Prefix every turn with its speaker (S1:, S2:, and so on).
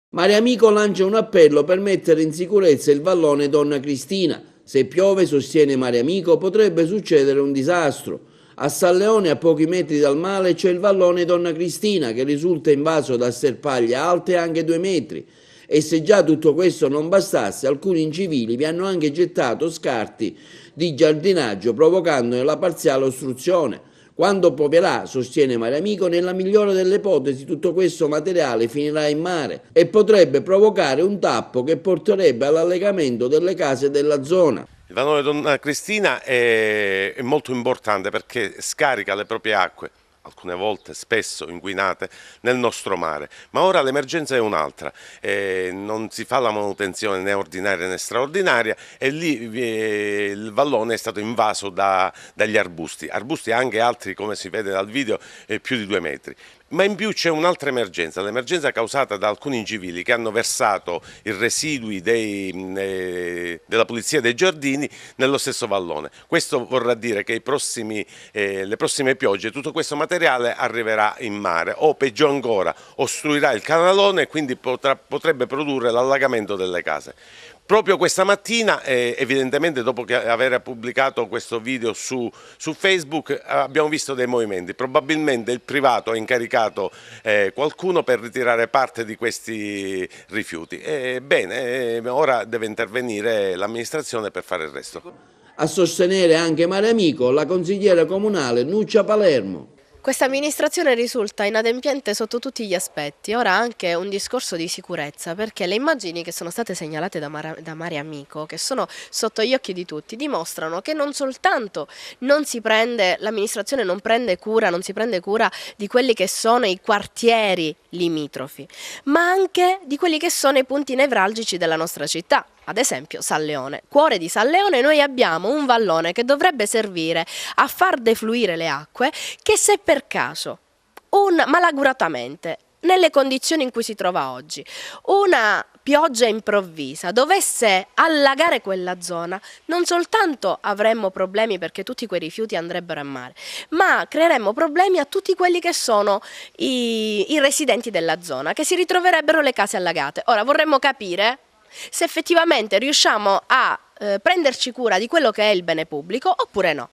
S1: Mare Amico lancia un appello per mettere in sicurezza il vallone Donna Cristina. Se piove, sostiene Mare Amico, potrebbe succedere un disastro. A San Leone, a pochi metri dal mare, c'è il vallone Donna Cristina che risulta invaso da sterpaglie alte anche 2 metri. E se già tutto questo non bastasse, alcuni incivili vi hanno anche gettato scarti di giardinaggio, provocandone la parziale ostruzione. Quando pioverà, sostiene Mare Amico, nella migliore delle ipotesi tutto questo materiale finirà in mare e potrebbe provocare un tappo che porterebbe all'allegamento delle case della zona.
S2: Il vallone Donna Cristina è molto importante perché scarica le proprie acque, alcune volte spesso inquinate, nel nostro mare, ma ora l'emergenza è un'altra, non si fa la manutenzione né ordinaria né straordinaria e lì il vallone è stato invaso dagli arbusti anche altri, come si vede dal video, più di 2 metri. Ma in più c'è un'altra emergenza, l'emergenza causata da alcuni incivili che hanno versato i residui della pulizia dei giardini nello stesso vallone. Questo vorrà dire che le prossime piogge tutto questo materiale arriverà in mare o peggio ancora ostruirà il canalone e quindi potrebbe produrre l'allagamento delle case. Proprio questa mattina, evidentemente dopo aver pubblicato questo video su Facebook, abbiamo visto dei movimenti. Probabilmente il privato ha incaricato qualcuno per ritirare parte di questi rifiuti. Bene, ora deve intervenire l'amministrazione per fare il resto.
S1: A sostenere anche Mare Amico la consigliera comunale Nuccia Palermo.
S3: Questa amministrazione risulta inadempiente sotto tutti gli aspetti, ora anche un discorso di sicurezza, perché le immagini che sono state segnalate da Mare Amico, che sono sotto gli occhi di tutti, dimostrano che non soltanto l'amministrazione non si prende cura di quelli che sono i quartieri limitrofi, ma anche di quelli che sono i punti nevralgici della nostra città. Ad esempio San Leone, cuore di San Leone, noi abbiamo un vallone che dovrebbe servire a far defluire le acque che se per caso, malauguratamente, nelle condizioni in cui si trova oggi, una pioggia improvvisa dovesse allagare quella zona, non soltanto avremmo problemi perché tutti quei rifiuti andrebbero a mare, ma creeremmo problemi a tutti quelli che sono i residenti della zona, che si ritroverebbero le case allagate. Ora vorremmo capire se effettivamente riusciamo a prenderci cura di quello che è il bene pubblico oppure no.